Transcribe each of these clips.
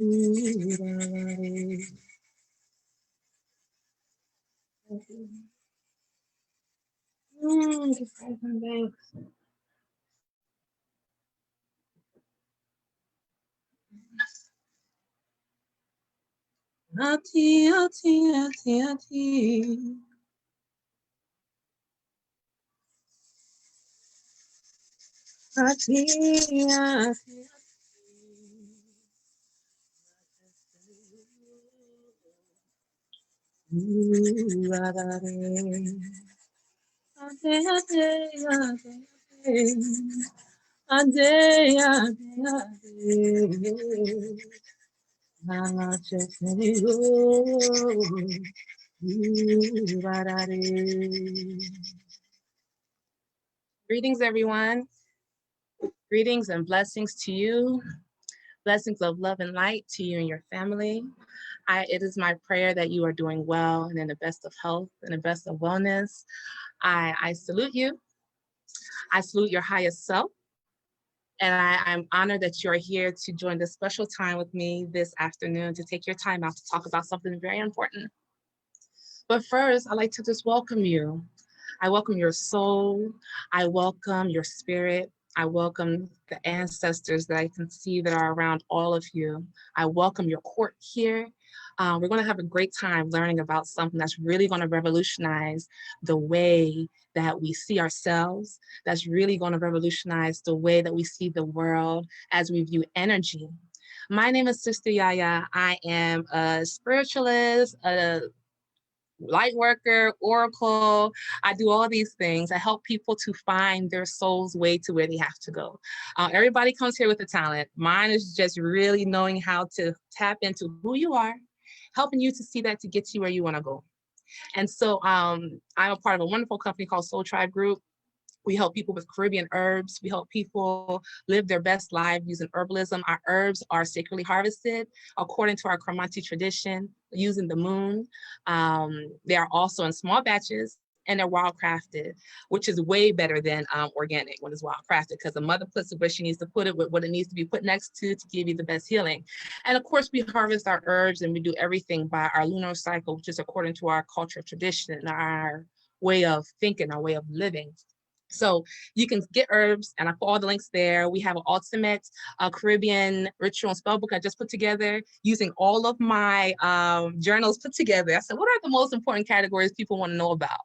Greetings, everyone. Greetings and blessings to you. Blessings of love and light to you and your family. It is my prayer that you are doing well and in the best of health and the best of wellness. I salute you. I salute your highest self. And I'm honored that you're here to join this special time with me this afternoon to take your time out to talk about something very important. But first, I'd like to just welcome you. I welcome your soul. I welcome your spirit. I welcome the ancestors that I can see that are around all of you. I welcome your court here. We're going to have a great time learning about something that's really going to revolutionize the way that we see ourselves. That's really going to revolutionize the way that we see the world as we view energy. My name is Sistah Yaya. I am a spiritualist, a light worker, oracle. I do all these things. I help people to find their soul's way to where they have to go. Everybody comes here with a talent. Mine is just really knowing how to tap into who you are, helping you to see that to get you where you want to go. And so I'm a part of a wonderful company called Soul Tribe Group. We help people with Caribbean herbs. We help people live their best life using herbalism. Our herbs are sacredly harvested according to our Kromanti tradition, using the moon. They are also in small batches and they're wild crafted, which is way better than organic when it's wild crafted, because the mother puts it where she needs to put it with what it needs to be put next to give you the best healing. And of course, we harvest our herbs and we do everything by our lunar cycle, which is according to our cultural tradition, our way of thinking, our way of living. So you can get herbs, and I put all the links there. We have an ultimate Caribbean ritual and spell book I just put together using all of my journals put together. I said, what are the most important categories people want to know about?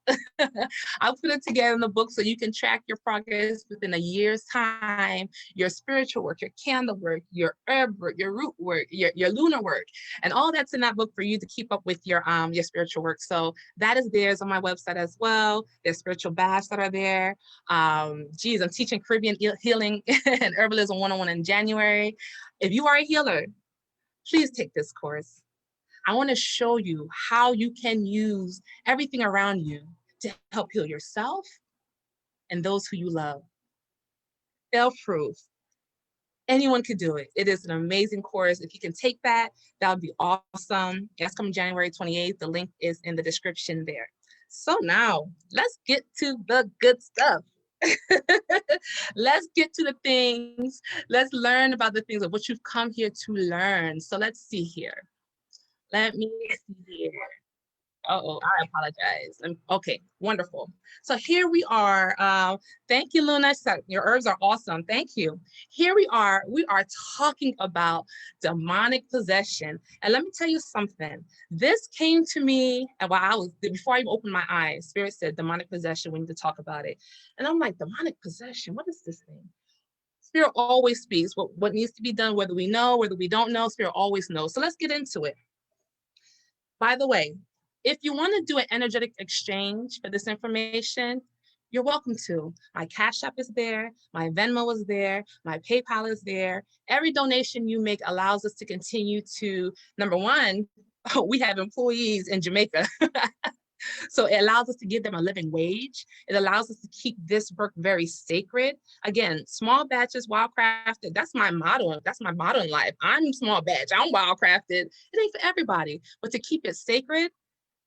I'll put it together in the book so you can track your progress within a year's time, your spiritual work, your candle work, your herb work, your root work, your lunar work, and all that's in that book for you to keep up with your spiritual work. So that is theirs on my website as well. There's spiritual baths that are there. I'm teaching Caribbean Healing and Herbalism 101 in January. If you are a healer, please take this course. I want to show you how you can use everything around you to help heal yourself and those who you love. Fail-proof. Anyone could do it. It is an amazing course. If you can take that, that would be awesome. That's coming January 28th. The link is in the description there. So now let's get to the good stuff. Let's get to the things. Let's learn about the things of what you've come here to learn. So let's see here. Let me see here. Uh-oh, I apologize. Okay, wonderful. So here we are. Thank you, Luna. Your herbs are awesome. Thank you. Here we are. We are talking about demonic possession. And let me tell you something. This came to me while before I even opened my eyes. Spirit said demonic possession, we need to talk about it. And I'm like, demonic possession? What is this thing? Spirit always speaks what needs to be done, whether we know, whether we don't know. Spirit always knows. So let's get into it. By the way, if you want to do an energetic exchange for this information, you're welcome to. My Cash App is there, my Venmo is there, my PayPal is there. Every donation you make allows us to continue to, number one, we have employees in Jamaica. So it allows us to give them a living wage. It allows us to keep this work very sacred. Again, small batches, wildcrafted, that's my motto. That's my motto in life. I'm small batch, I'm wildcrafted. It ain't for everybody, but to keep it sacred,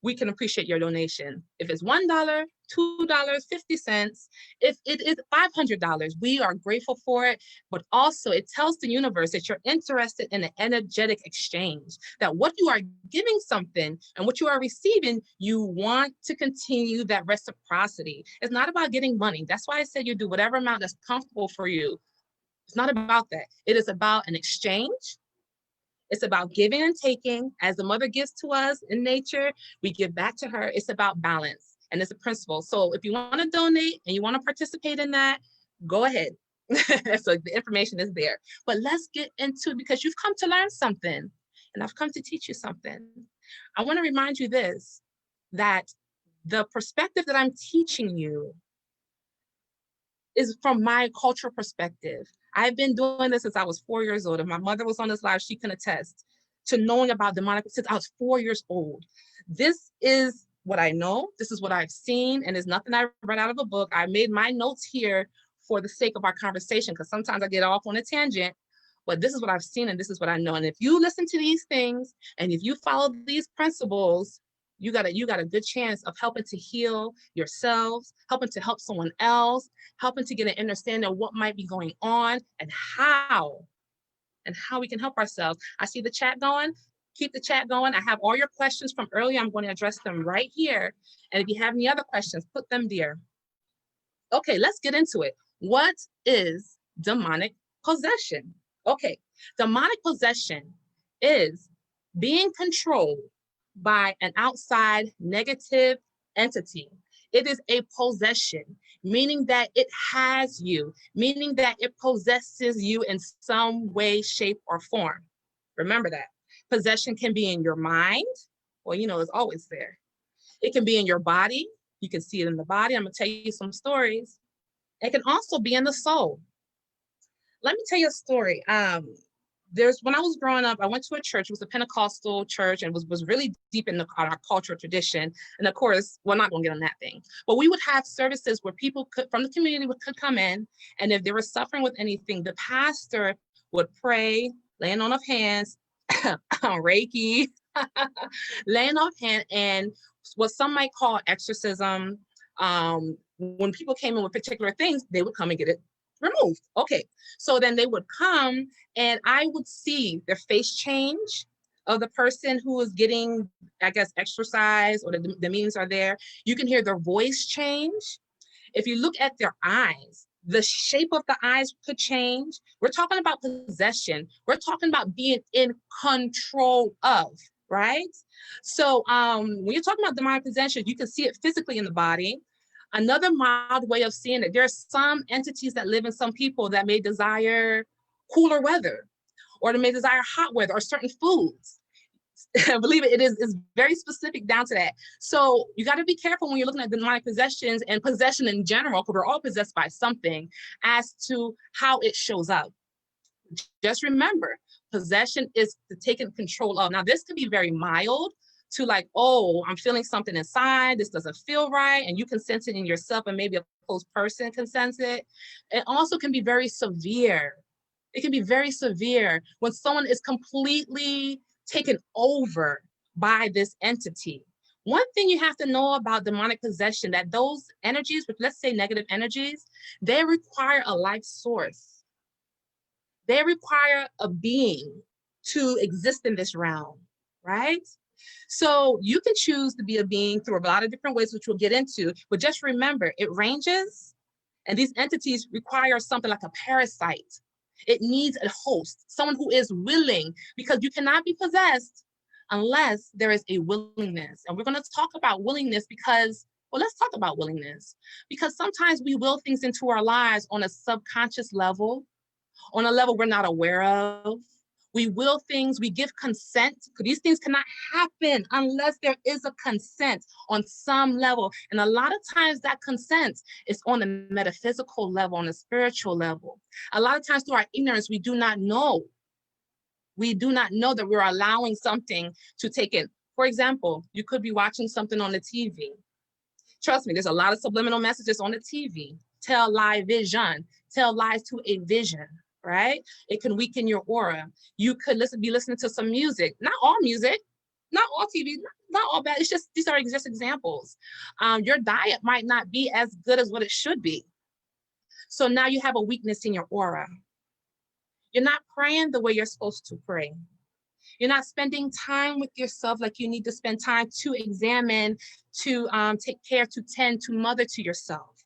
we can appreciate your donation. If it's $1, $2, 50 cents, if it is $500, we are grateful for it. But also it tells the universe that you're interested in an energetic exchange, that what you are giving something and what you are receiving, you want to continue that reciprocity. It's not about getting money. That's why I said you do whatever amount that's comfortable for you. It's not about that. It is about an exchange. It's about giving and taking. As the mother gives to us in nature, we give back to her. It's about balance, and it's a principle. So if you want to donate and you want to participate in that, go ahead. So the information is there. But let's get into it, because you've come to learn something, and I've come to teach you something. I want to remind you this, that the perspective that I'm teaching you is from my cultural perspective. I've been doing this since I was 4 years old. If my mother was on this live, she can attest to knowing about demonic since I was 4 years old. This is what I know. This is what I've seen, and it's nothing I read out of a book. I made my notes here for the sake of our conversation, because sometimes I get off on a tangent, but this is what I've seen and this is what I know. And if you listen to these things and if you follow these principles, you got a good chance of helping to heal yourselves, helping to help someone else, helping to get an understanding of what might be going on and how we can help ourselves. I see the chat going. Keep the chat going. I have all your questions from earlier. I'm going to address them right here. And if you have any other questions, put them there. Okay, let's get into it. What is demonic possession? Okay, demonic possession is being controlled by an outside negative entity. It is a possession, meaning that it has you, meaning that it possesses you in some way, shape, or form. Remember that. Possession can be in your mind. Well, you know, it's always there. It can be in your body. You can see it in the body. I'm gonna tell you some stories. It can also be in the soul. Let me tell you a story. When I was growing up, I went to a church. It was a Pentecostal church, and was really deep in our cultural tradition. And of course, we're not going to get on that thing, but we would have services where people from the community could come in, and if they were suffering with anything, the pastor would pray, laying on of hands, Reiki, laying on hands, and what some might call exorcism. When people came in with particular things, they would come and get it removed. Okay, so then they would come and I would see their face change of the person who is getting, I guess, exercise, or the meanings are there. You can hear their voice change. If you look at their eyes, the shape of the eyes could change. We're talking about possession. We're talking about being in control of, right? So when you're talking about demonic possession, you can see it physically in the body. Another mild way of seeing it, there are some entities that live in some people that may desire cooler weather, or they may desire hot weather, or certain foods. Believe it, it is very specific down to that. So you got to be careful when you're looking at demonic possessions and possession in general, because we're all possessed by something, as to how it shows up. Just remember, possession is the taking control of. Now, this could be very mild, to like, oh, I'm feeling something inside, this doesn't feel right, and you can sense it in yourself, and maybe a close person can sense it. It also can be very severe. It can be very severe when someone is completely taken over by this entity. One thing you have to know about demonic possession, that those energies, which let's say negative energies, they require a life source. They require a being to exist in this realm, right? So you can choose to be a being through a lot of different ways, which we'll get into, but just remember, it ranges, and these entities require something like a parasite. It needs a host, someone who is willing, because you cannot be possessed unless there is a willingness. And we're going to talk about willingness because, well, let's talk about willingness, because sometimes we will things into our lives on a subconscious level, on a level we're not aware of. We will things, we give consent, because these things cannot happen unless there is a consent on some level. And a lot of times that consent is on the metaphysical level, on the spiritual level. A lot of times through our ignorance, we do not know. We do not know that we're allowing something to take in. For example, you could be watching something on the TV. Trust me, there's a lot of subliminal messages on the TV. Tell lie vision, tell lies to a vision. Right? It can weaken your aura. You could be listening to some music, not all music. Not all TV, not all bad. It's just, these are just examples. Your diet might not be as good as what it should be. So now you have a weakness in your aura. You're not praying the way you're supposed to pray. You're not spending time with yourself like you need to spend time to examine, to take care, to tend, to mother to yourself.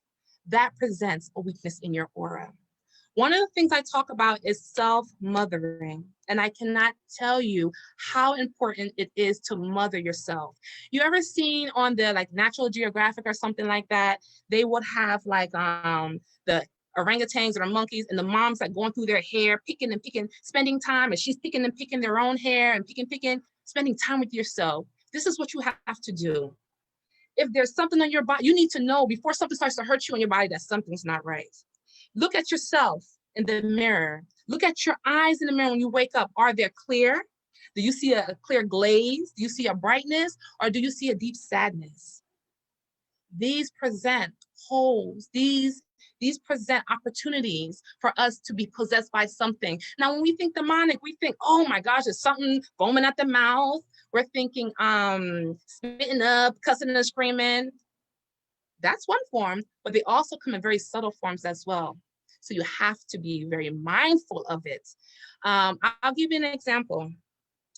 That presents a weakness in your aura. One of the things I talk about is self-mothering, and I cannot tell you how important it is to mother yourself. You ever seen on the like Natural Geographic or something like that, they would have like the orangutans or monkeys and the moms like going through their hair, picking and picking, spending time, and she's picking and picking their own hair and picking, spending time with yourself. This is what you have to do. If there's something on your body, you need to know before something starts to hurt you on your body that something's not right. Look at yourself in the mirror. Look at your eyes in the mirror when you wake up. Are they clear? Do you see a clear glaze? Do you see a brightness? Or do you see a deep sadness? These present holes. These present opportunities for us to be possessed by something. Now, when we think demonic, we think, oh my gosh, there's something foaming at the mouth. We're thinking spitting up, cussing and screaming. That's one form, but they also come in very subtle forms as well. So you have to be very mindful of it. I'll give you an example.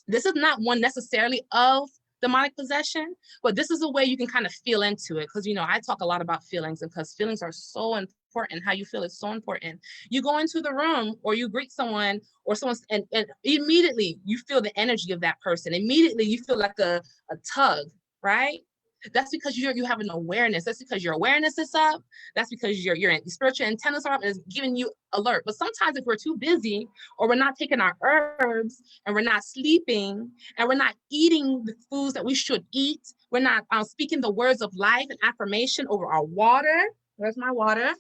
This is not one necessarily of demonic possession, but this is a way you can kind of feel into it. Because, you know, I talk a lot about feelings, and because feelings are so important, how you feel is so important. You go into the room or you greet someone or someone, and immediately you feel the energy of that person. Immediately you feel like a tug, right? That's because you have an awareness. That's because your awareness is up. That's because your spiritual antennas are up and it's giving you alert. But sometimes if we're too busy or we're not taking our herbs and we're not sleeping and we're not eating the foods that we should eat, we're not speaking the words of life and affirmation over our water. Where's my water?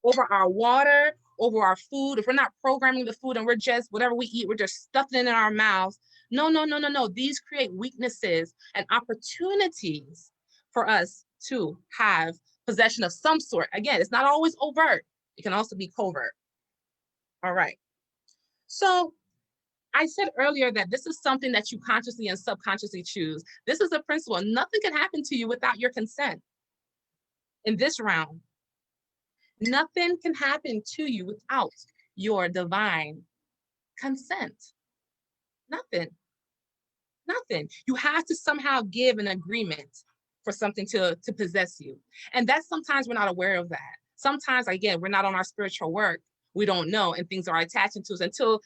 Over our water, over our food. If we're not programming the food and we're just, whatever we eat, we're just stuffing it in our mouths. No. These create weaknesses and opportunities for us to have possession of some sort. Again, it's not always overt. It can also be covert. All right. So I said earlier that this is something that you consciously and subconsciously choose. This is a principle. Nothing can happen to you without your consent. In this round, nothing can happen to you without your divine consent. Nothing. You have to somehow give an agreement for something to possess you. And that's sometimes we're not aware of that. Sometimes, again, we're not on our spiritual work. We don't know, and things are attaching to us until,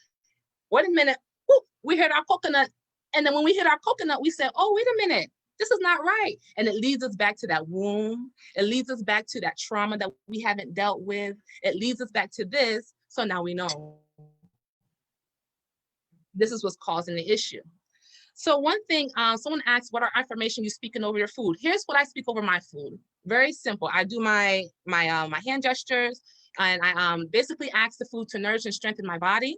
wait a minute, whoop, we hit our coconut. And then when we hit our coconut, we say, oh, wait a minute, this is not right. And it leads us back to that womb. It leads us back to that trauma that we haven't dealt with. It leads us back to this. So now we know this is what's causing the issue. So one thing, someone asked, what are affirmations you speaking over your food? Here's what I speak over my food. Very simple. I do my hand gestures, and I basically ask the food to nourish and strengthen my body.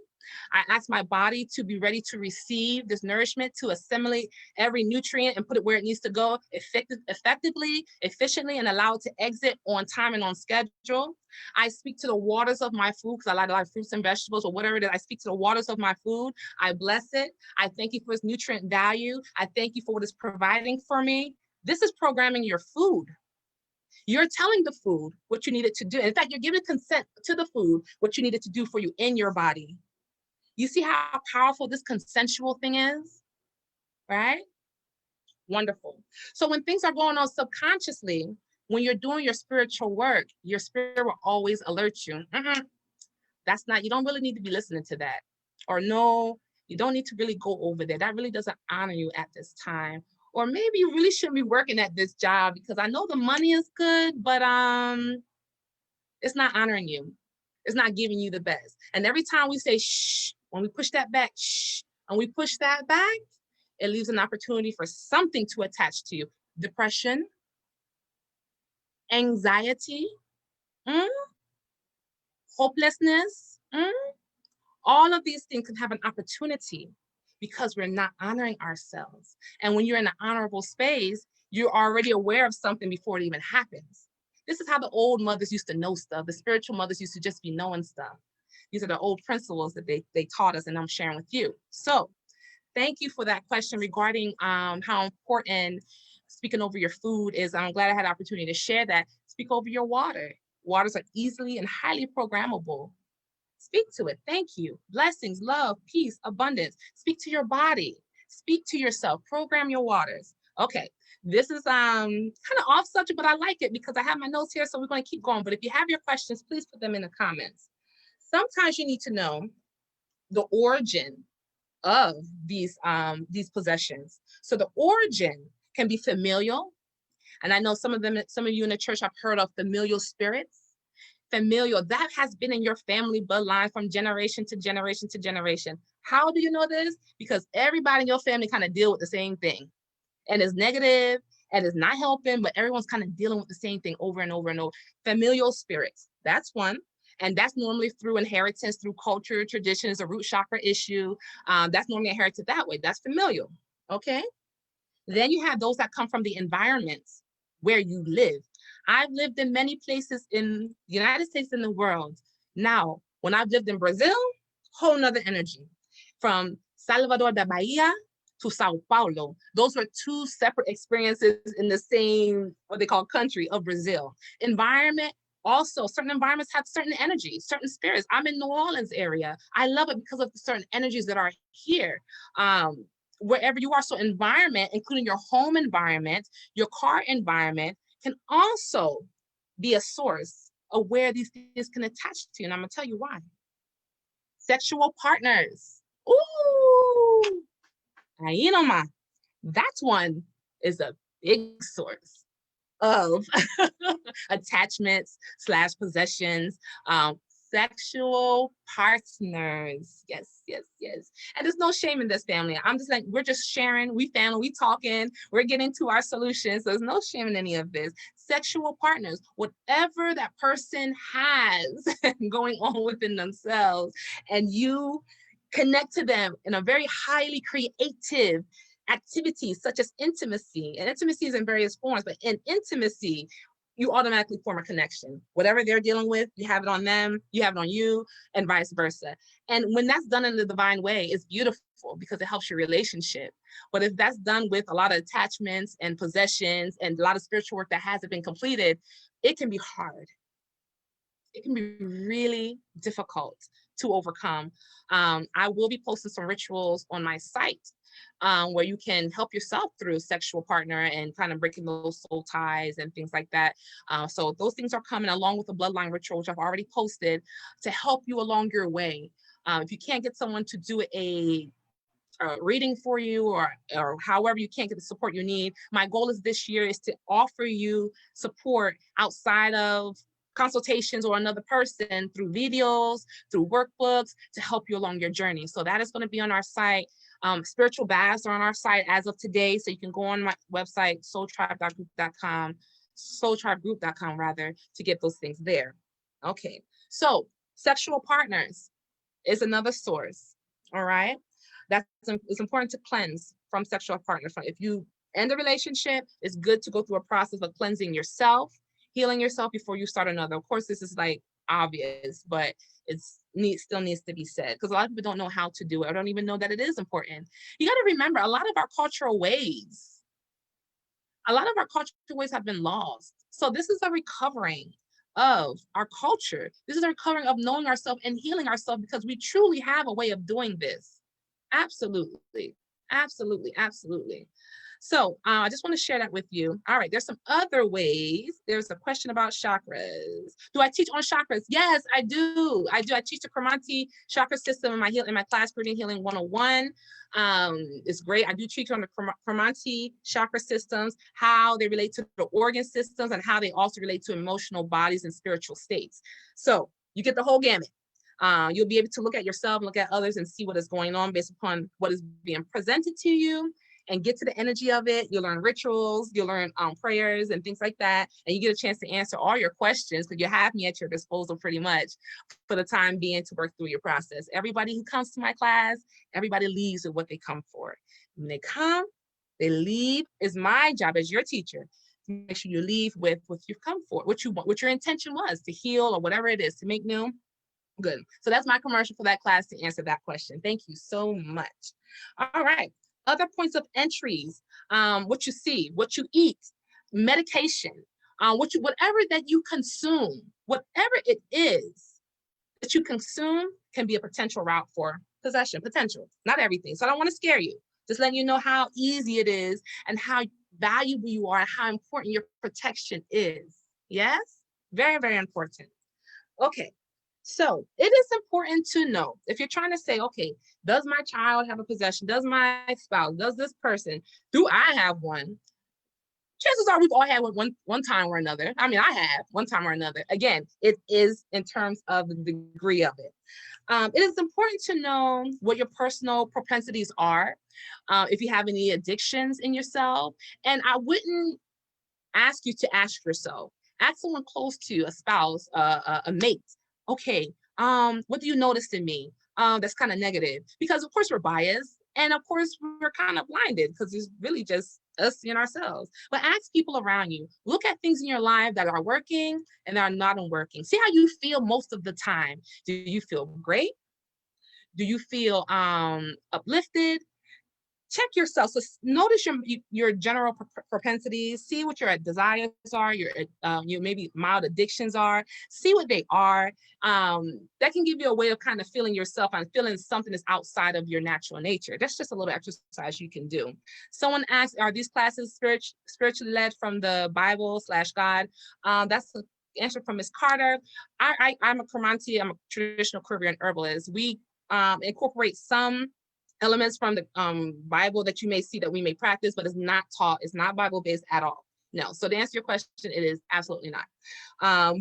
I ask my body to be ready to receive this nourishment, to assimilate every nutrient and put it where it needs to go effectively, efficiently, and allow it to exit on time and on schedule. I speak to the waters of my food because I like a lot of fruits and vegetables or whatever it is. I speak to the waters of my food. I bless it. I thank you for its nutrient value. I thank you for what it's providing for me. This is programming your food. You're telling the food what you need it to do. In fact, you're giving consent to the food, what you need it to do for you in your body. You see how powerful this consensual thing is, right? Wonderful. So when things are going on subconsciously, when you're doing your spiritual work, your spirit will always alert you. That's not, you don't really need to be listening to that. Or no, you don't need to really go over there. That really doesn't honor you at this time. Or maybe you really shouldn't be working at this job because I know the money is good, but it's not honoring you. It's not giving you the best. And every time we say shh, when we push that back, shh, and we push that back, it leaves an opportunity for something to attach to you. Depression, anxiety, hopelessness, all of these things can have an opportunity because we're not honoring ourselves. And when you're in an honorable space, you're already aware of something before it even happens. This is how the old mothers used to know stuff. The spiritual mothers used to just be knowing stuff. These are the old principles that they taught us, and I'm sharing with you. So thank you for that question regarding how important speaking over your food is. I'm glad I had the opportunity to share that. Speak over your water. Waters are easily and highly programmable. Speak to it. Thank you. Blessings, love, peace, abundance. Speak to your body. Speak to yourself. Program your waters. Okay, this is kind of off subject, but I like it because I have my notes here, so we're going to keep going. But if you have your questions, please put them in the comments. Sometimes you need to know the origin of these possessions. So the origin can be familial, and I know some of you in the church have heard of familial spirits. Familial, that has been in your family bloodline from generation to generation to generation. How do you know this? Because everybody in your family kind of deal with the same thing, and it's negative and it's not helping, but everyone's kind of dealing with the same thing over and over and over. Familial spirits, that's one. And that's normally through inheritance, through culture, traditions, a root chakra issue. That's normally inherited that way. That's familial, okay? Then you have those that come from the environments where you live. I've lived in many places in the United States and the world. Now, when I've lived in Brazil, whole nother energy. From Salvador da Bahia to Sao Paulo, those were two separate experiences in the same, what they call country of Brazil. Environment, also, certain environments have certain energies, certain spirits. I'm in New Orleans area. I love it because of the certain energies that are here. Wherever you are, so environment, including your home environment, your car environment, can also be a source of where these things can attach to. And I'm gonna tell you why. Sexual partners. Ooh, ahí nomás. That one is a big source of attachments / possessions, sexual partners. Yes, yes, yes. And there's no shame in this family. I'm just like, we're just sharing, we family, we talking, we're getting to our solutions. So there's no shame in any of this. Sexual partners, whatever that person has going on within themselves, and you connect to them in a very highly creative activities such as intimacy. And intimacy is in various forms, but in intimacy, you automatically form a connection. Whatever they're dealing with, you have it on them, you have it on you, and vice versa. And when that's done in the divine way, it's beautiful because it helps your relationship. But if that's done with a lot of attachments and possessions and a lot of spiritual work that hasn't been completed, it can be hard. It can be really difficult to overcome. I will be posting some rituals on my site where you can help yourself through sexual partner and kind of breaking those soul ties and things like that. So those things are coming along with the bloodline ritual, which I've already posted, to help you along your way. If you can't get someone to do a reading for you, or however you can't get the support you need, my goal is this year is to offer you support outside of consultations or another person through videos, through workbooks, to help you along your journey. So that is going to be on our site. Spiritual baths are on our site as of today. So you can go on my website, soultribe.group.com, soultribegroup.com rather, to get those things there. Okay, so sexual partners is another source, all right? It's important to cleanse from sexual partners. If you end a relationship, it's good to go through a process of cleansing yourself, healing yourself before you start another. Of course, this is like obvious, but still needs to be said because a lot of people don't know how to do it or don't even know that it is important. You got to remember, a lot of our cultural ways have been lost. So this is a recovering of our culture. This is a recovering of knowing ourselves and healing ourselves because we truly have a way of doing this. Absolutely, absolutely, absolutely. So I just want to share that with you. All right, there's some other ways. There's a question about chakras. Do I teach on chakras? Yes, I do. I teach the Kromanti chakra system in my class, Caribbean Healing 101. It's great. I do teach on the Kromanti chakra systems, how they relate to the organ systems, and how they also relate to emotional bodies and spiritual states. So you get the whole gamut. You'll be able to look at yourself, look at others, and see what is going on based upon what is being presented to you, and get to the energy of it. You'll learn rituals, you'll learn prayers and things like that, and you get a chance to answer all your questions because you have me at your disposal pretty much for the time being to work through your process. Everybody who comes to my class, everybody leaves with what they come for. When they come, they leave. It's my job as your teacher to make sure you leave with what you've come for, what you want, what your intention was to heal or whatever it is, to make new. Good. So that's my commercial for that class to answer that question. Thank you so much. All right. Other points of entries, what you see, what you eat, medication, whatever that you consume, whatever it is that you consume can be a potential route for possession, potential, not everything. So I don't want to scare you. Just letting you know how easy it is and how valuable you are and how important your protection is. Yes? Very, very important. Okay. So it is important to know if you're trying to say, okay, does my child have a possession? Does my spouse, does this person, do I have one? Chances are we've all had one time or another. I mean, I have one time or another. Again, it is in terms of the degree of it. It is important to know what your personal propensities are, if you have any addictions in yourself. And I wouldn't ask you to ask yourself, ask someone close to you, a spouse, a mate. Okay, what do you notice in me that's kind of negative? Because of course we're biased, and of course we're kind of blinded because it's really just us and ourselves. But ask people around you. Look at things in your life that are working and that are not working. See how you feel most of the time. Do you feel great? Do you feel uplifted? Check yourself. So notice your general propensities. See what your desires are. Your maybe mild addictions are. See what they are. That can give you a way of kind of feeling yourself and feeling something that's outside of your natural nature. That's just a little exercise you can do. Someone asked, "Are these classes spiritually led from the Bible/God?" That's the answer from Ms. Carter. I'm a Kromanti. I'm a traditional Caribbean herbalist. We incorporate some elements from the Bible that you may see that we may practice, but it's not taught, it's not Bible-based at all. No. So to answer your question, it is absolutely not.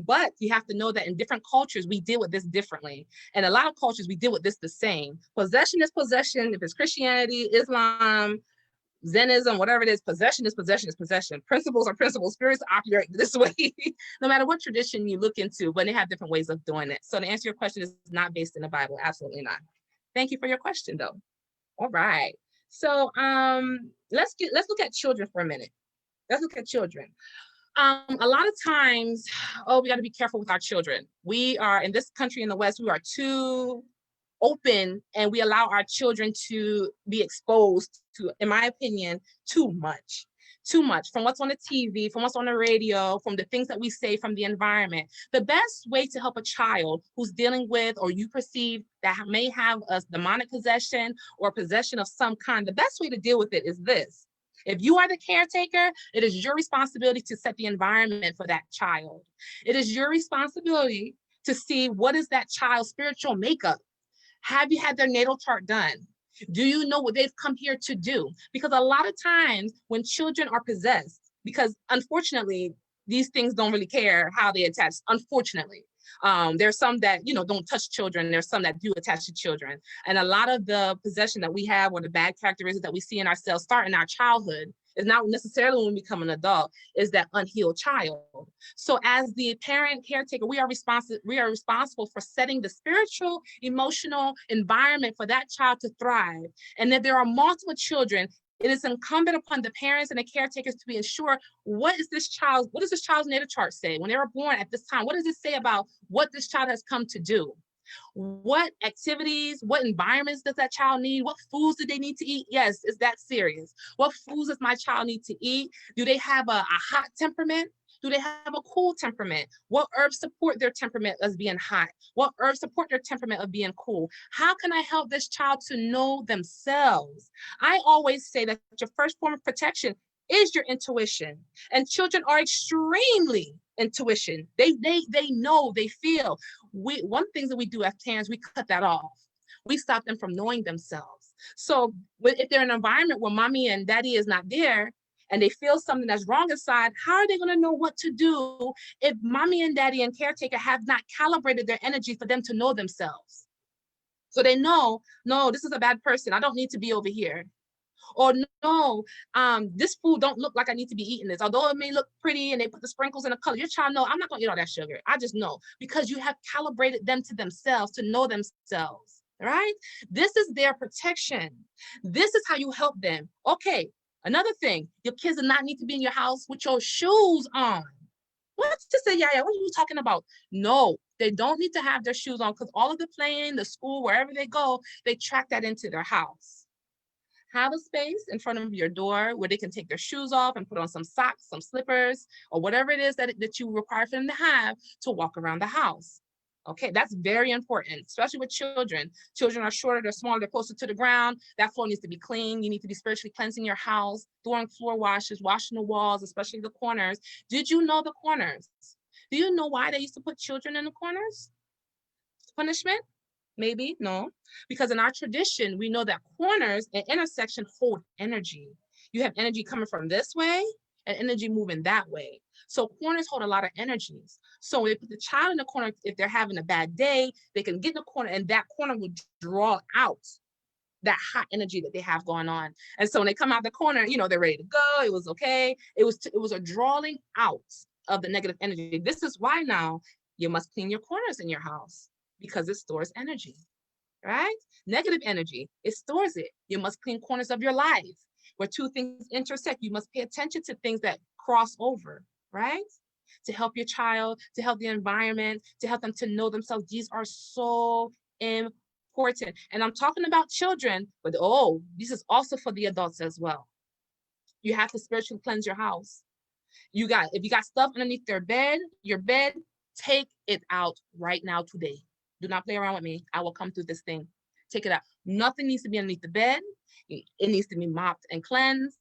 But you have to know that in different cultures, we deal with this differently. And a lot of cultures, we deal with this the same. Possession is possession. If it's Christianity, Islam, Zenism, whatever it is, possession is possession is possession. Principles are principles. Spirits operate this way, no matter what tradition you look into, but they have different ways of doing it. So to answer your question, is not based in the Bible. Absolutely not. Thank you for your question, though. All right. So let's look at children for a minute. Let's look at children. A lot of times, we got to be careful with our children. We are in this country in the West, we are too open and we allow our children to be exposed to, in my opinion, too much from what's on the TV, from what's on the radio, from the things that we say, from the environment. The best way to help a child who's dealing with, or you perceive that may have a demonic possession or possession of some kind, the best way to deal with it is this. If you are the caretaker, it is your responsibility to set the environment for that child. It is your responsibility to see what is that child's spiritual makeup. Have you had their natal chart done? Do you know what they've come here to do? Because a lot of times when children are possessed, because unfortunately, these things don't really care how they attach, unfortunately. There's some that, don't touch children. There's some that do attach to children. And a lot of the possession that we have or the bad characteristics that we see in ourselves start in our childhood. It's not necessarily when we become an adult, is that unhealed child. So as the parent caretaker, we are responsible for setting the spiritual, emotional environment for that child to thrive. And that there are multiple children, it is incumbent upon the parents and the caretakers to be ensure what does this child's natal chart say? When they were born at this time, what does it say about what this child has come to do? What activities, what environments does that child need? What foods do they need to eat? Yes, is that serious? What foods does my child need to eat? Do they have a hot temperament? Do they have a cool temperament? What herbs support their temperament as being hot? What herbs support their temperament of being cool? How can I help this child to know themselves? I always say that your first form of protection is your intuition. And children are extremely intuition. They know, they feel. One thing that we do as parents, we cut that off. We stop them from knowing themselves. So if they're in an environment where mommy and daddy is not there, and they feel something that's wrong inside, how are they going to know what to do if mommy and daddy and caretaker have not calibrated their energy for them to know themselves? So they know, no, this is a bad person. I don't need to be over here. Or no, this food don't look like I need to be eating this. Although it may look pretty and they put the sprinkles in the color, your child know, I'm not going to eat all that sugar. I just know, because you have calibrated them to themselves, to know themselves, right? This is their protection. This is how you help them. Okay. Another thing, your kids do not need to be in your house with your shoes on. What's Sistah Yaya? What are you talking about? No, They don't need to have their shoes on because all of the playing, the school, wherever they go, they track that into their house. Have a space in front of your door where they can take their shoes off and put on some socks, some slippers, or whatever it is that you require for them to have to walk around the house. Okay, that's very important, especially with children. Children are shorter, they're smaller, they're closer to the ground. That floor needs to be clean. You need to be spiritually cleansing your house, doing floor washes, washing the walls, especially the corners. Did you know the corners? Do you know why they used to put children in the corners? Punishment? Maybe, no. Because in our tradition, we know that corners and intersections hold energy. You have energy coming from this way and energy moving that way. So corners hold a lot of energies. So when they put the child in the corner, if they're having a bad day, they can get in the corner and that corner will draw out that hot energy that they have going on. And so when they come out the corner, you know, they're ready to go. It was okay. It was a drawing out of the negative energy. This is why now you must clean your corners in your house because it stores energy, right? Negative energy, it stores it. You must clean corners of your life where two things intersect. You must pay attention to things that cross over, right? To help your child, to help the environment, to help them to know themselves. These are so important. And I'm talking about children, but this is also for the adults as well. You have to spiritually cleanse your house. If you got stuff underneath your bed, take it out right now today. Do not play around with me. I will come through this thing. Take it out. Nothing needs to be underneath the bed. It needs to be mopped and cleansed.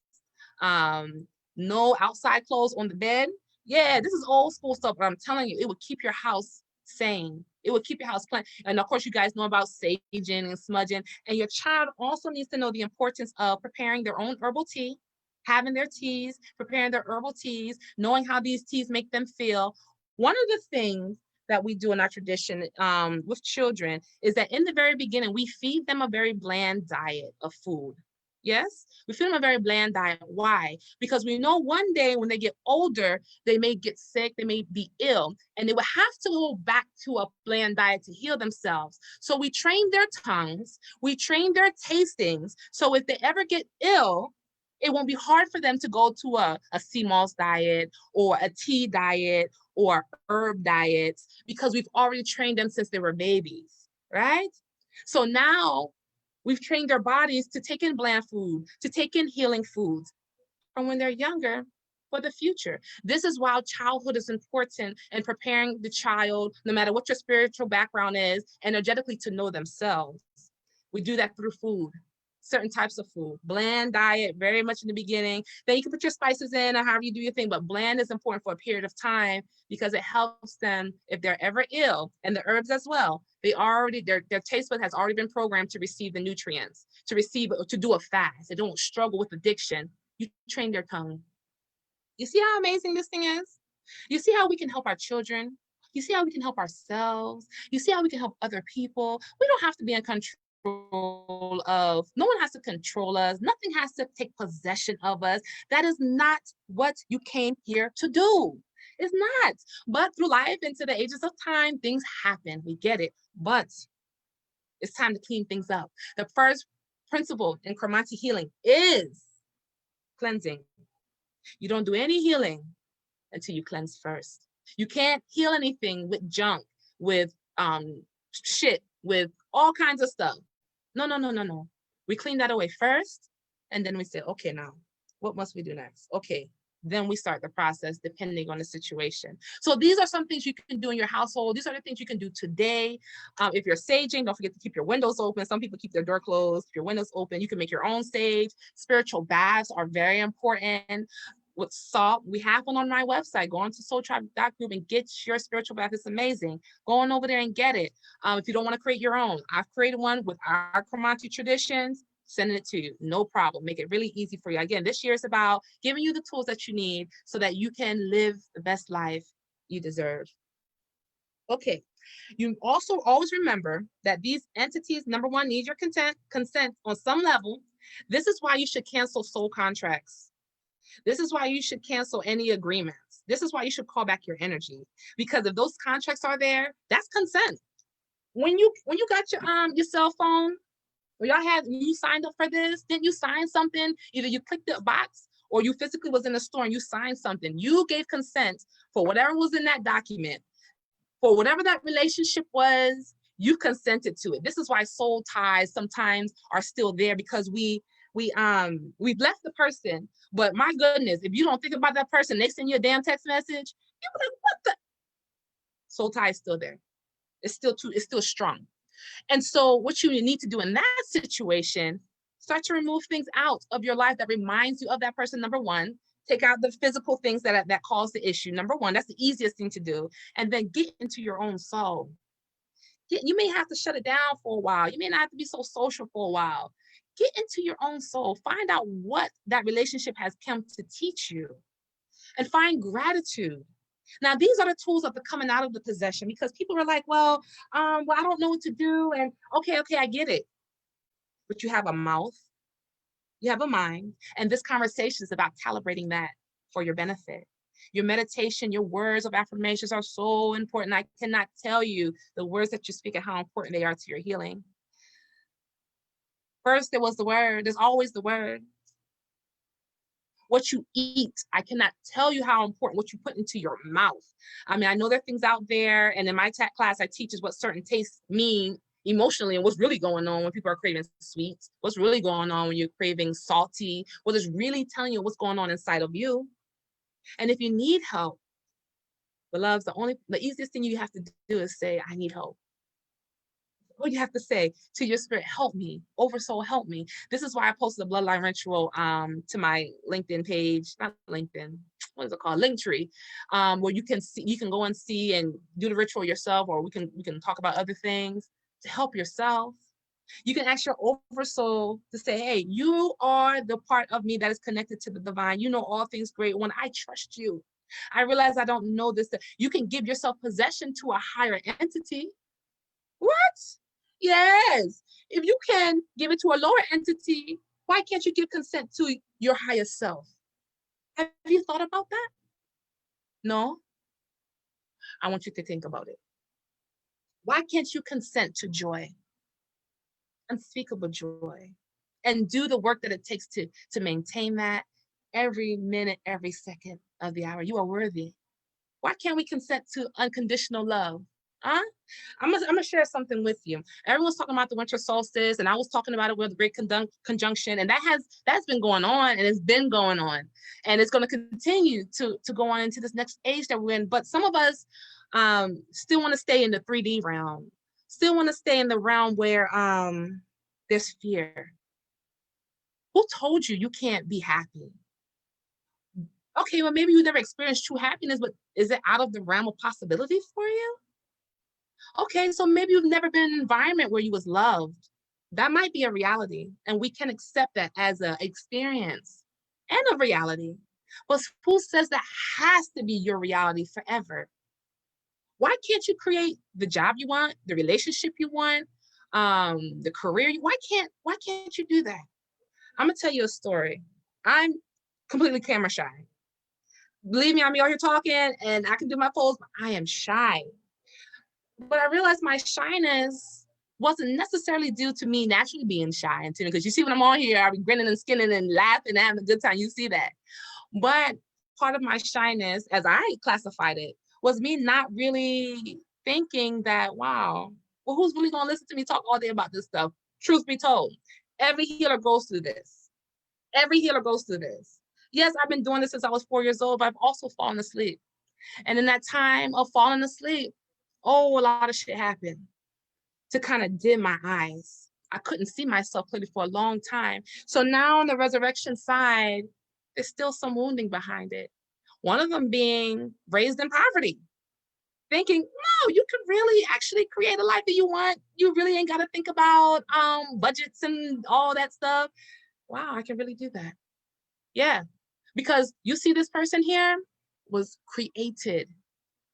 No outside clothes on the bed. Yeah, this is old school stuff, but I'm telling you, it will keep your house sane. It will keep your house clean. And of course, you guys know about saging and smudging. And your child also needs to know the importance of preparing their own herbal tea, having their teas, preparing their herbal teas, knowing how these teas make them feel. One of the things that we do in our tradition with children is that in the very beginning, we feed them a very bland diet of food. Yes, we feed them a very bland diet. Why? Because we know one day when they get older, they may get sick, they may be ill, and they will have to go back to a bland diet to heal themselves. So we train their tongues, we train their tastings. So if they ever get ill, it won't be hard for them to go to a sea moss diet or a tea diet or herb diets because we've already trained them since they were babies, right? So now we've trained their bodies to take in bland food, to take in healing foods from when they're younger for the future. This is why childhood is important in preparing the child, no matter what your spiritual background is, energetically to know themselves. We do that through food. Certain types of food, bland diet, very much in the beginning. Then you can put your spices in or however you do your thing, but bland is important for a period of time because it helps them if they're ever ill, and the herbs as well. Their taste bud has already been programmed to receive the nutrients, to do a fast. They don't struggle with addiction. You train their tongue. You see how amazing this thing is? You see how we can help our children? You see how we can help ourselves? You see how we can help other people? We don't have to be in control of, no one has to control us. Nothing has to take possession of us. That is not what you came here to do. It's not. But through life into the ages of time, things happen. We get it. But it's time to clean things up. The first principle in Kromanti healing is cleansing. You don't do any healing until you cleanse first. You can't heal anything with junk, with shit, with all kinds of stuff. No. We clean that away first, and then we say, okay, now, what must we do next? Okay, then we start the process depending on the situation. So these are some things you can do in your household. These are the things you can do today. If you're saging, don't forget to keep your windows open. Some people keep their door closed. If your windows open, you can make your own sage. Spiritual baths are very important. With salt, we have one on my website. Go on to soultribe.group and get your spiritual bath. It's amazing. Go on over there and get it. If you don't want to create your own, I've created one with our Kromanti traditions. Sending it to you, no problem. Make it really easy for you. Again, this year is about giving you the tools that you need so that you can live the best life you deserve. Okay, you also always remember that these entities, number one, need your consent on some level. This is why you should cancel soul contracts. This is why you should cancel any agreements. This is why you should call back your energy, because if those contracts are there, that's consent. When you got your cell phone, or you signed up for this, didn't you sign something? Either you clicked the box or you physically was in the store and you signed something. You gave consent for whatever was in that document for whatever that relationship was, you consented to it. This is why soul ties sometimes are still there, because we've left the person, but my goodness, if you don't think about that person, they send you a damn text message, you're like, what the? Soul tie is still there. It's still strong. And so what you need to do in that situation, start to remove things out of your life that reminds you of that person, number one. Take out the physical things that cause the issue, number one. That's the easiest thing to do. And then get into your own soul. You may have to shut it down for a while. You may not have to be so social for a while. Get into your own soul. Find out what that relationship has come to teach you, and find gratitude. Now, these are the tools of the coming out of the possession, because people are like, well, I don't know what to do. And okay, I get it. But you have a mouth, you have a mind, and this conversation is about calibrating that for your benefit. Your meditation, your words of affirmations are so important. I cannot tell you the words that you speak and how important they are to your healing. First, there was the word. There's always the word. What you eat, I cannot tell you how important what you put into your mouth. I mean, I know there are things out there, and in my class, I teach us what certain tastes mean emotionally and what's really going on when people are craving sweets, what's really going on when you're craving salty, what is really telling you what's going on inside of you. And if you need help, beloveds, the easiest thing you have to do is say, I need help. What you have to say to your spirit, help me, oversoul, help me. This is why I posted a bloodline ritual to my LinkedIn page, not LinkedIn, what is it called? Linktree, where you can go and see and do the ritual yourself, or we can talk about other things to help yourself. You can ask your oversoul to say, hey, you are the part of me that is connected to the divine. You know all things great. When I trust you, I realize I don't know this. You can give yourself possession to a higher entity. What? Yes. If you can give it to a lower entity, why can't you give consent to your higher self? Have you thought about that? No? I want you to think about it. Why can't you consent to joy? Unspeakable joy. And do the work that it takes to maintain that every minute, every second of the hour. You are worthy. Why can't we consent to unconditional love? Huh? I'm gonna share something with you. Everyone's talking about the winter solstice, and I was talking about it with the Great Conjunction, and that's been going on, and it's been going on, and it's going to continue to go on into this next age that we're in. But some of us still want to stay in the 3D realm, still want to stay in the realm where there's fear. Who told you can't be happy? Okay, well, maybe you never experienced true happiness, but is it out of the realm of possibility for you? Okay, so maybe you've never been in an environment where you was loved. That might be a reality, and we can accept that as an experience and a reality. But who says that has to be your reality forever? Why can't you create the job you want, the relationship you want, the career? Why can't you do that? I'm gonna tell you a story. I'm completely camera shy. Believe me, I'm out here talking and I can do my pose, but I am shy. But I realized my shyness wasn't necessarily due to me naturally being shy and timid, because you see when I'm on here, I'll be grinning and skinning and laughing and having a good time. You see that. But part of my shyness, as I classified it, was me not really thinking that, wow, well, who's really gonna listen to me talk all day about this stuff? Truth be told, every healer goes through this. Every healer goes through this. Yes, I've been doing this since I was 4 years old, but I've also fallen asleep. And in that time of falling asleep, a lot of shit happened to kind of dim my eyes. I couldn't see myself clearly for a long time. So now on the resurrection side, there's still some wounding behind it. One of them being raised in poverty, thinking, no, you can really actually create a life that you want. You really ain't got to think about budgets and all that stuff. Wow, I can really do that. Yeah, because you see this person here was created.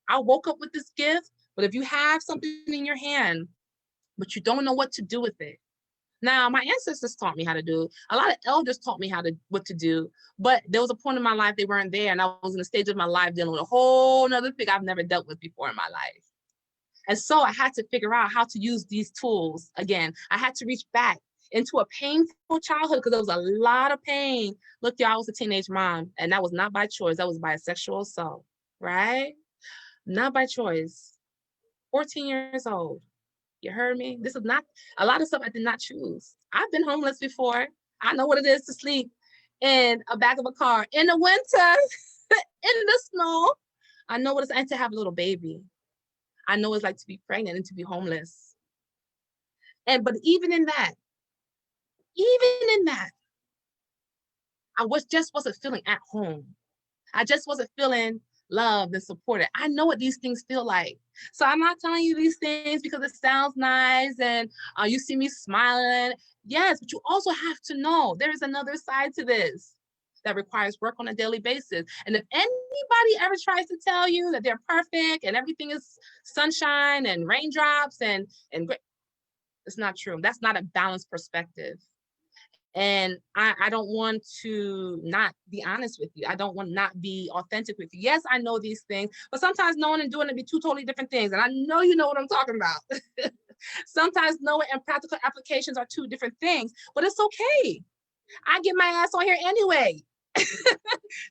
I woke up with this gift, but if you have something in your hand, but you don't know what to do with it. Now, my ancestors taught me how to do. A lot of elders taught me what to do, but there was a point in my life they weren't there, and I was in a stage of my life dealing with a whole nother thing I've never dealt with before in my life. And so I had to figure out how to use these tools again. I had to reach back into a painful childhood because there was a lot of pain. Look, y'all, I was a teenage mom, and that was not by choice. That was by a sexual assault, right? Not by choice. 14 years old. You heard me? This is not a lot of stuff I did not choose. I've been homeless before. I know what it is to sleep in a back of a car in the winter, in the snow. I know what it's like to have a little baby. I know what it's like to be pregnant and to be homeless. But even in that, I just wasn't feeling at home. I just wasn't feeling loved and supported. I know what these things feel like. So I'm not telling you these things because it sounds nice and you see me smiling. Yes, but you also have to know there is another side to this that requires work on a daily basis. And if anybody ever tries to tell you that they're perfect and everything is sunshine and raindrops and it's not true. That's not a balanced perspective. And I don't want to not be honest with you. I don't want to not be authentic with you. Yes, I know these things, but sometimes knowing and doing it be two totally different things. And I know you know what I'm talking about. Sometimes knowing and practical applications are two different things, but it's okay. I get my ass on here anyway.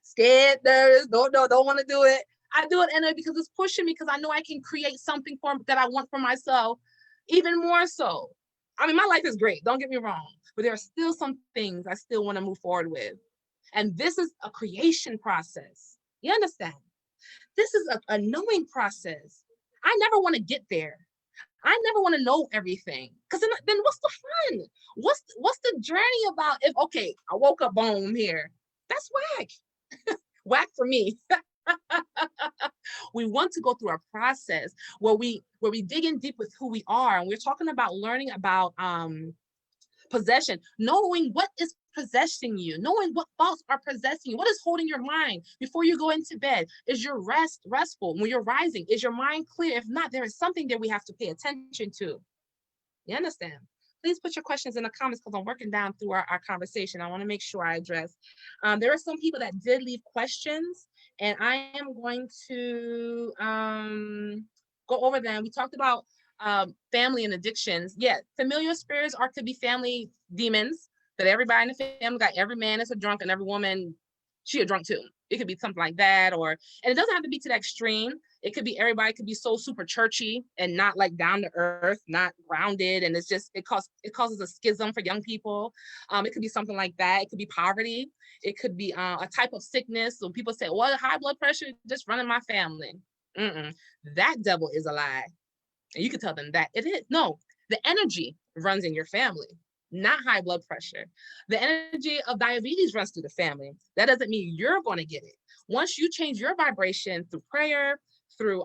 Scared, nervous, don't want to do it. I do it anyway because it's pushing me, because I know I can create something that I want for myself, even more so. I mean, my life is great, don't get me wrong, but there are still some things I still want to move forward with. And this is a creation process. You understand? This is a knowing process. I never want to get there. I never want to know everything, because then what's the fun? What's the journey about? If, okay, I woke up, boom, here. That's whack. Whack for me. We want to go through a process where we dig in deep with who we are. And we're talking about learning about possession, knowing what is possessing you, knowing what thoughts are possessing you, what is holding your mind before you go into bed. Is your restful? When you're rising, is your mind clear? If not, there is something that we have to pay attention to. You understand? Please put your questions in the comments, because I'm working down through our conversation. I want to make sure I address. There are some people that did leave questions, and I am going to go over them. We talked about family and addictions. Yeah, familiar spirits could be family demons, that everybody in the family got. Every man is a drunk and every woman, she a drunk too. It could be something like that, and it doesn't have to be to the extreme. It could be everybody could be so super churchy and not like down to earth, not grounded, and it causes a schism for young people. It could be something like that. It could be poverty. It could be a type of sickness. So people say, well, high blood pressure just running my family. That devil is a lie. And you can tell them that it is. No, the energy runs in your family, not high blood pressure. The energy of diabetes runs through the family. That doesn't mean you're going to get it. Once you change your vibration through prayer, through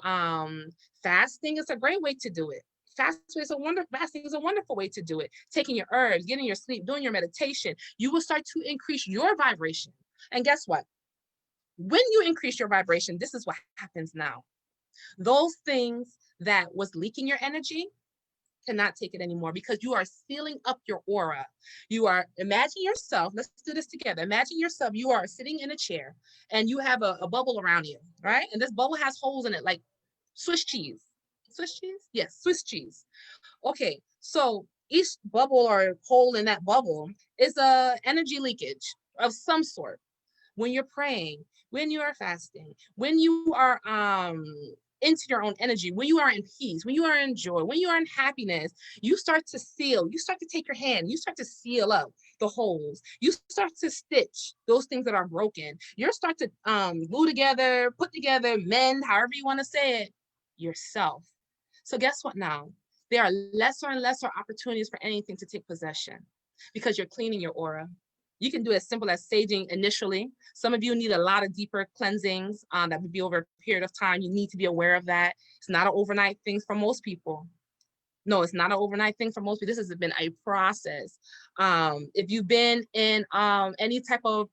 fasting, it's a great way to do it. Fasting is a wonderful way to do it. Taking your herbs, getting your sleep, doing your meditation, you will start to increase your vibration. And guess what? When you increase your vibration, this is what happens now. Those things that was leaking your energy cannot take it anymore, because you are sealing up your aura. You are, imagine yourself, let's do this together. Imagine yourself, you are sitting in a chair and you have a bubble around you, right? And this bubble has holes in it, like Swiss cheese. Swiss cheese? Yes, Swiss cheese. Okay, so each bubble or hole in that bubble is a energy leakage of some sort. When you're praying, when you are fasting, when you are into your own energy, when you are in peace, when you are in joy, when you are in happiness, you start to seal, you start to take your hand, you start to seal up the holes, you start to stitch those things that are broken, you start to glue together, put together, mend, however you want to say it, yourself. So guess what now? There are lesser and lesser opportunities for anything to take possession, because you're cleaning your aura. You can do as simple as saging initially. Some of you need a lot of deeper cleansings that would be over a period of time. You need to be aware of that. It's not an overnight thing for most people. No, it's not an overnight thing for most people. This has been a process. If you've been in any type of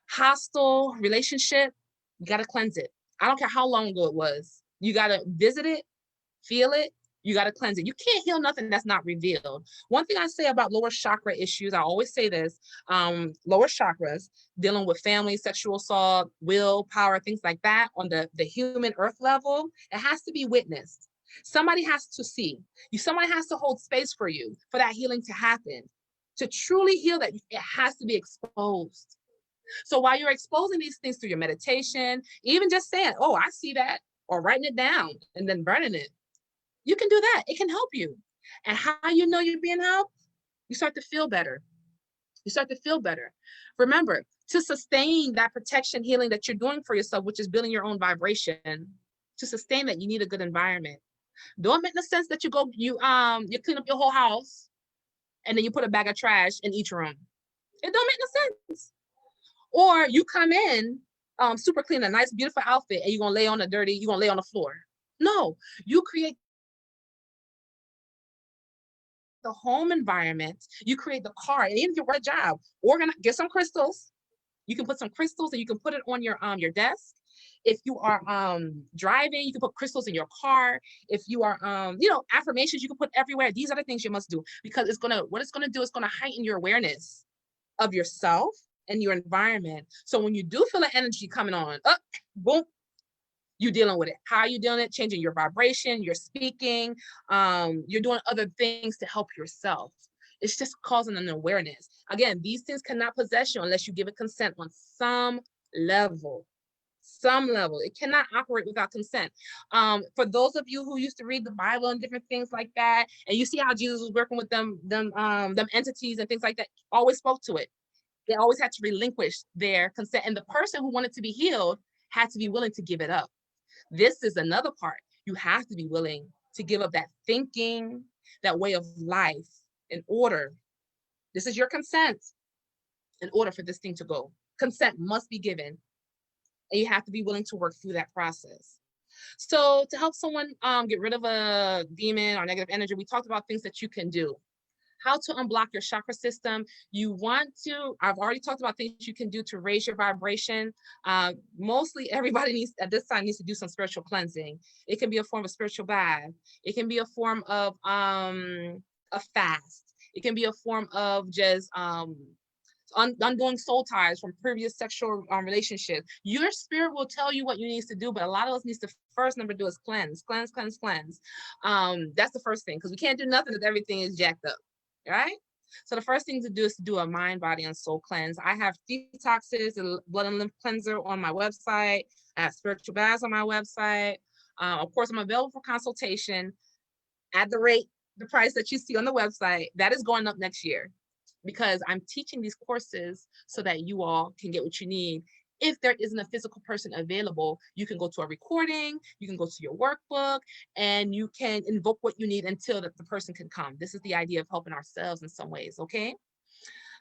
hostile relationship, you got to cleanse it. I don't care how long ago it was. You got to visit it, feel it. You got to cleanse it. You can't heal nothing that's not revealed. One thing I say about lower chakra issues, I always say this, lower chakras, dealing with family, sexual assault, will, power, things like that, on the human earth level, it has to be witnessed. Somebody has to see. Somebody has to hold space for you, for that healing to happen. To truly heal that, it has to be exposed. So while you're exposing these things through your meditation, even just saying, oh, I see that, or writing it down and then burning it, You can do that. It can help you. And how you know you're being helped? You start to feel better. You start to feel better. Remember, to sustain that protection healing that you're doing for yourself, which is building your own vibration, to sustain that, you need a good environment. Don't make no sense that you clean up your whole house and then you put a bag of trash in each room. It don't make no sense. Or you come in super clean, a nice, beautiful outfit, and you're gonna lay on the floor. No, you create the home environment, you create the car, and even if you work a job, get some crystals. You can put some crystals and you can put it on your desk. If you are driving, you can put crystals in your car. If you are affirmations, you can put everywhere. These are the things you must do, because what it's gonna do is gonna heighten your awareness of yourself and your environment. So when you do feel the energy coming on, boom, you dealing with it. How are you dealing with it? Changing your vibration, you're speaking, you're doing other things to help yourself. It's just causing an awareness. Again, these things cannot possess you unless you give it consent on some level. Some level. It cannot operate without consent. For those of you who used to read the Bible and different things like that, and you see how Jesus was working with them entities and things like that, always spoke to it. They always had to relinquish their consent. And the person who wanted to be healed had to be willing to give it up. This is another part. You have to be willing to give up that thinking, that way of life in order. This is your consent in order for this thing to go. Consent must be given, and you have to be willing to work through that process. So to help someone get rid of a demon or negative energy, we talked about things that you can do. How to unblock your chakra system. I've already talked about things you can do to raise your vibration. Mostly everybody at this time needs to do some spiritual cleansing. It can be a form of spiritual bath. It can be a form of a fast. It can be a form of just undoing soul ties from previous sexual relationships. Your spirit will tell you what you need to do, but a lot of us needs to first number do is cleanse. That's the first thing, because we can't do nothing if everything is jacked up. Right? So the first thing to do is to do a mind, body, and soul cleanse. I have detoxes and blood and lymph cleanser on my website. I have spiritual baths on my website. Of course, I'm available for consultation at the price that you see on the website. That is going up next year, because I'm teaching these courses so that you all can get what you need. If there isn't a physical person available, you can go to a recording, you can go to your workbook, and you can invoke what you need until the person can come. This is the idea of helping ourselves in some ways, okay?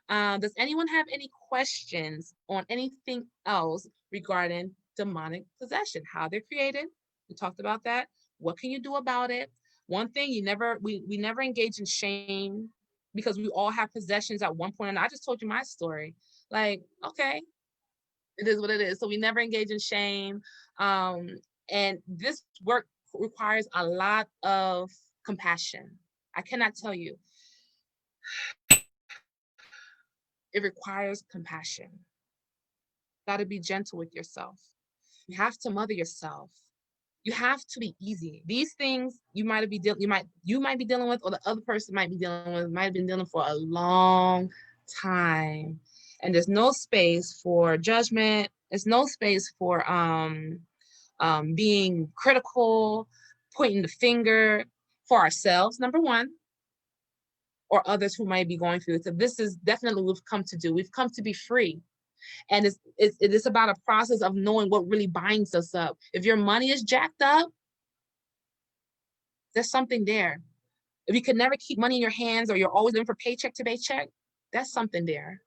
Does anyone have any questions on anything else regarding demonic possession? How they're created? We talked about that. What can you do about it? One thing, we never engage in shame, because we all have possessions at one point. And I just told you my story. Like, okay, it is what it is. So we never engage in shame. And this work requires a lot of compassion. I cannot tell you. It requires compassion. Got to be gentle with yourself. You have to mother yourself. You have to be easy. These things you might be dealing with, or the other person might have been dealing for a long time. And there's no space for judgment. There's no space for being critical, pointing the finger for ourselves, number one, or others who might be going through it. So this is definitely what we've come to do. We've come to be free. And it is about a process of knowing what really binds us up. If your money is jacked up, there's something there. If you can never keep money in your hands, or you're always living for paycheck to paycheck, that's something there.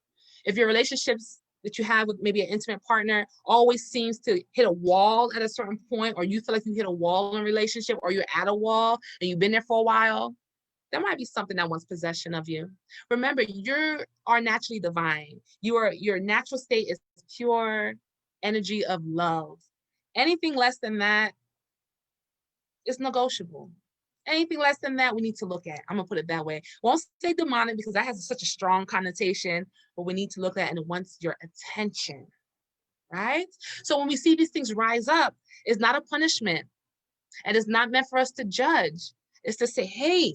If your relationships that you have with maybe an intimate partner always seems to hit a wall at a certain point, or you feel like you hit a wall in a relationship, or you're at a wall and you've been there for a while, there might be something that wants possession of you. Remember, you are naturally divine. Your natural state is pure energy of love. Anything less than that is negotiable. Anything less than that, we need to look at. I'm gonna put it that way. Won't say demonic, because that has such a strong connotation, but we need to look at, and it wants your attention, right? So when we see these things rise up, it's not a punishment, and it's not meant for us to judge. It's to say, hey,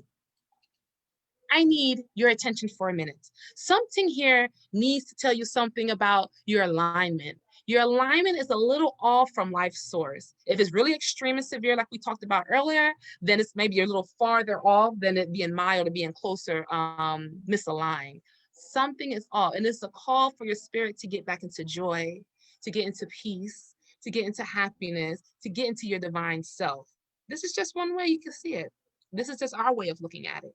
I need your attention for a minute. Something here needs to tell you something about your alignment. Your alignment is a little off from life source. If it's really extreme and severe, like we talked about earlier, then it's maybe a little farther off than it being mild or being closer, misaligned. Something is off, and it's a call for your spirit to get back into joy, to get into peace, to get into happiness, to get into your divine self. This is just one way you can see it. This is just our way of looking at it.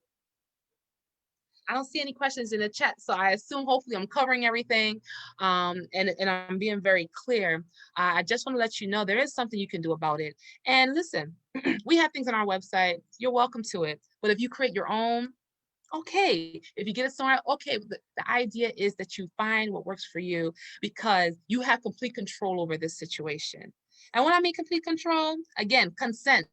I don't see any questions in the chat, so I assume hopefully I'm covering everything, and I'm being very clear. I just want to let you know there is something you can do about it. And listen, we have things on our website. You're welcome to it. But if you create your own, okay. If you get it somewhere, okay. The idea is that you find what works for you, because you have complete control over this situation. And when I mean complete control, again, consent.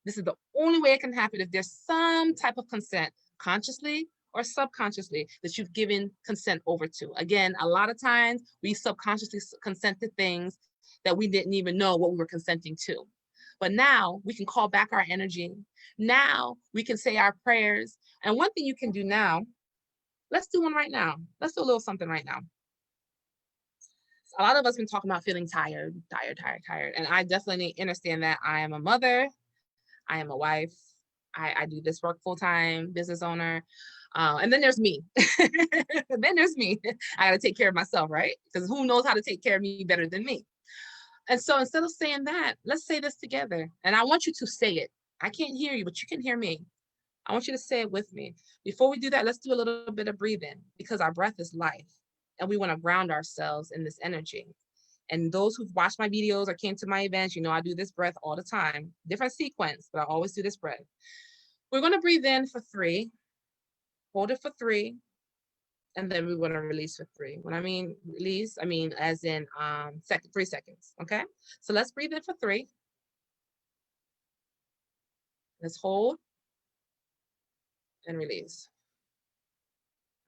This is the only way it can happen, if there's some type of consent, consciously or subconsciously, that you've given consent over to. Again, a lot of times we subconsciously consent to things that we didn't even know what we were consenting to. But now we can call back our energy. Now we can say our prayers. And one thing you can do now, let's do one right now. Let's do a little something right now. A lot of us been talking about feeling tired. And I definitely understand that. I am a mother. I am a wife. I do this work full-time, business owner. And then there's me. Then there's me. I got to take care of myself, right? Because who knows how to take care of me better than me? And so instead of saying that, let's say this together. And I want you to say it. I can't hear you, but you can hear me. I want you to say it with me. Before we do that, let's do a little bit of breathing, because our breath is life. And we want to ground ourselves in this energy. And those who've watched my videos or came to my events, you know I do this breath all the time. Different sequence, but I always do this breath. We're going to breathe in for 3, hold it for 3, and then we're going to release for 3. When I mean release, I mean as in 3 seconds, okay? So let's breathe in for 3. Let's hold and release.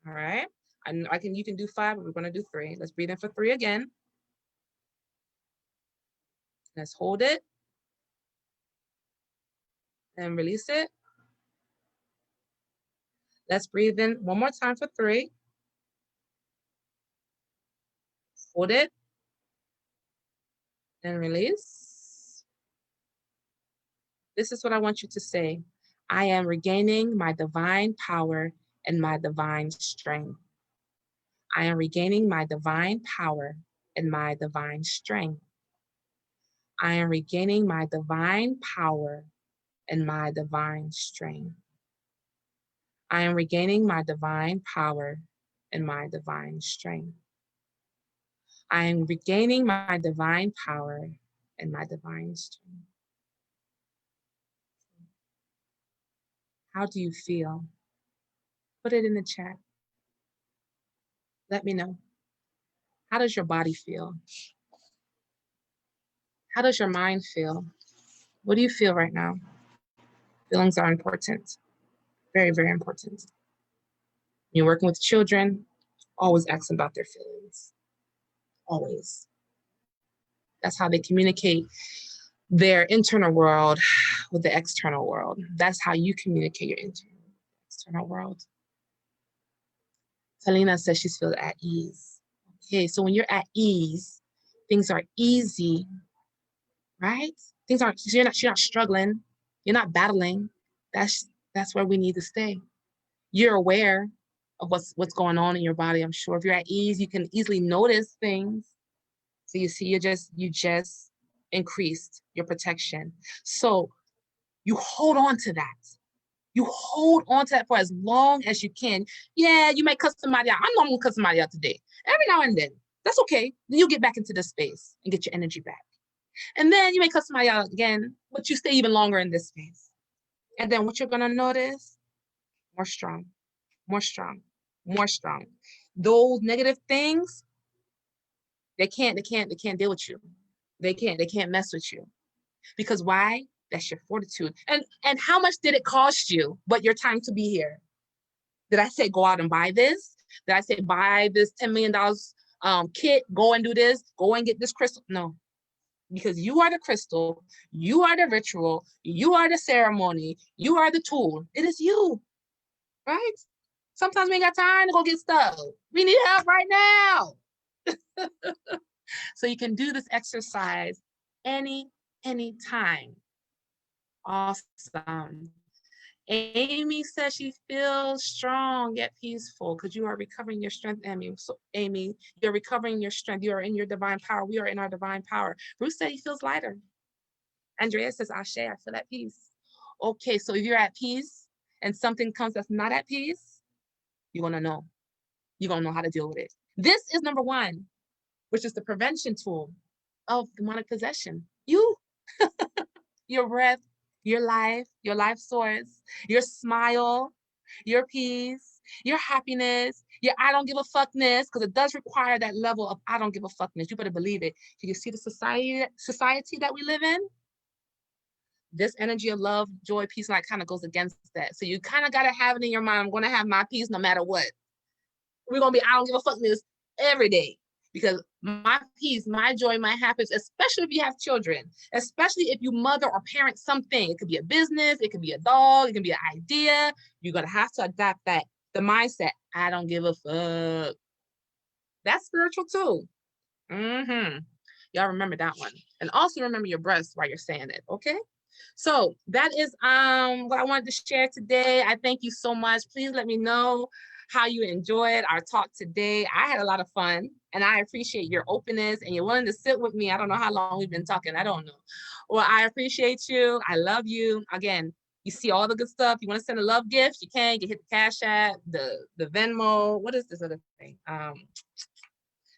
All right? You can do 5, but we're going to do 3. Let's breathe in for 3 again. Let's hold it and release it. Let's breathe in one more time for 3. Hold it and release. This is what I want you to say. I am regaining my divine power and my divine strength. I am regaining my divine power and my divine strength. I am regaining my divine power and my divine strength. I am regaining my divine power and my divine strength. I am regaining my divine power and my divine strength. How do you feel? Put it in the chat. Let me know. How does your body feel? How does your mind feel? What do you feel right now? Feelings are important. Very, very important. You're working with children, always ask them about their feelings. Always. That's how they communicate their internal world with the external world. That's how you communicate your external world. Selena says she feels at ease. Okay, so when you're at ease, things are easy, right? Things aren't, you're not struggling, you're not battling. That's where we need to stay. You're aware of what's going on in your body. I'm sure if you're at ease, you can easily notice things. So you see, you just increased your protection. So you hold on to that. You hold on to that for as long as you can. Yeah, you may cuss somebody out. I know I'm gonna cuss somebody out today. Every now and then. That's okay. Then you'll get back into this space and get your energy back. And then you may cuss somebody out again, but you stay even longer in this space. And then what you're gonna notice, more strong, more strong, more strong. Those negative things, they can't deal with you. They can't mess with you. Because why? That's your fortitude. And how much did it cost you but your time to be here? Did I say go out and buy this? Did I say buy this $10 million kit, go and do this, go and get this crystal? No. Because you are the crystal, you are the ritual, you are the ceremony, you are the tool. It is you, right? Sometimes we ain't got time to go get stuff. We need help right now. So you can do this exercise anytime. Awesome. Amy says she feels strong yet peaceful because you are recovering your strength, Amy. So, Amy, you're recovering your strength. You are in your divine power. We are in our divine power. Bruce said he feels lighter. Andrea says, Ashe, I feel at peace. Okay, so if you're at peace and something comes that's not at peace, you're going to know. You're going to know how to deal with it. This is number one, which is the prevention tool of demonic possession. You, your breath, your life source, your smile, your peace, your happiness, your I don't give a fuckness, because it does require that level of I don't give a fuckness. You better believe it. Can you see the society that we live in? This energy of love, joy, peace, and light kind of goes against that. So you kind of got to have it in your mind. I'm going to have my peace no matter what. We're going to be I don't give a fuckness every day. Because my peace, my joy, my happiness, especially if you have children, especially if you mother or parent something, it could be a business, it could be a dog, it can be an idea. You're going to have to adapt that, the mindset, I don't give a fuck. That's spiritual too. Y'all remember that one. And also remember your breaths while you're saying it, okay? So that is what I wanted to share today. I thank you so much. Please let me know how you enjoyed our talk today. I had a lot of fun, and I appreciate your openness and you're willing to sit with me. I don't know how long we've been talking. I don't know. Well, I appreciate you. I love you. Again, you see all the good stuff. You want to send a love gift, you can. You hit the Cash App, the Venmo. What is this other thing?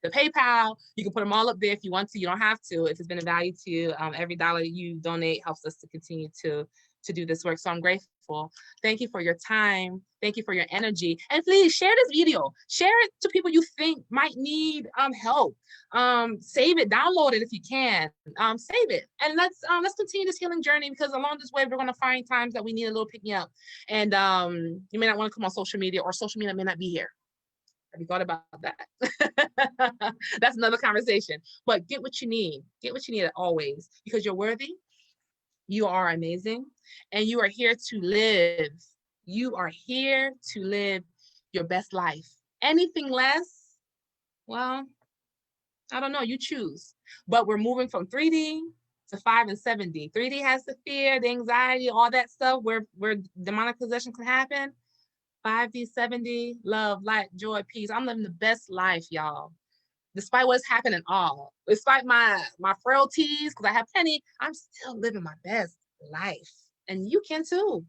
The PayPal, you can put them all up there if you want to. You don't have to. If it's been a value to you, every dollar you donate helps us to continue to do this work. So I'm grateful. Thank you for your time. Thank you for your energy. And please share this video. Share it to people you think might need help. Save it, download it if you can. Save it. And let's continue this healing journey, because along this way, we're going to find times that we need a little pick me up. And you may not want to come on social media, or social media may not be here. Have you thought about that? That's another conversation. But get what you need. Get what you need always, because you're worthy. You are amazing. And you are here to live. You are here to live your best life. Anything less, well, I don't know. You choose. But we're moving from 3D to 5 and 7D. 3D has the fear, the anxiety, all that stuff where demonic possession can happen. 5D, 7D, love, light, joy, peace. I'm living the best life, y'all. Despite what's happening all. Despite my frailties, because I have plenty, I'm still living my best life. And you can too.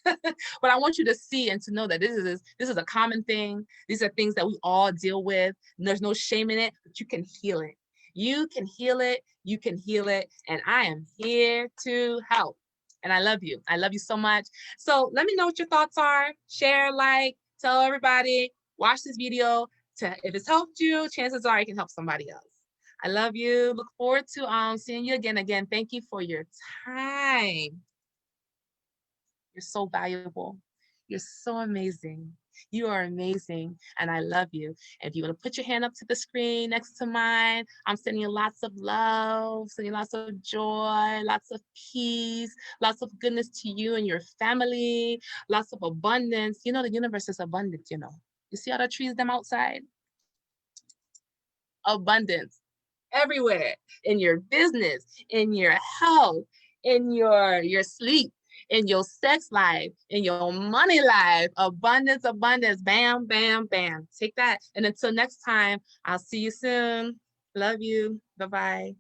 But I want you to see and to know that this is a common thing. These are things that we all deal with. And there's no shame in it, but you can heal it. You can heal it. You can heal it. And I am here to help. And I love you. I love you so much. So let me know what your thoughts are. Share, like, tell everybody, watch this video. If it's helped you, chances are it can help somebody else. I love you. Look forward to seeing you again. Again, thank you for your time. You're so valuable. You're so amazing. You are amazing, and I love you. And if you want to put your hand up to the screen next to mine, I'm sending you lots of love, sending you lots of joy, lots of peace, lots of goodness to you and your family, lots of abundance. You know, the universe is abundant, you know. You see all the trees them outside? Abundance everywhere, in your business, in your health, in your sleep, in your sex life, in your money life. Abundance, abundance. Bam, bam, bam. Take that. And until next time, I'll see you soon. Love you. Bye-bye.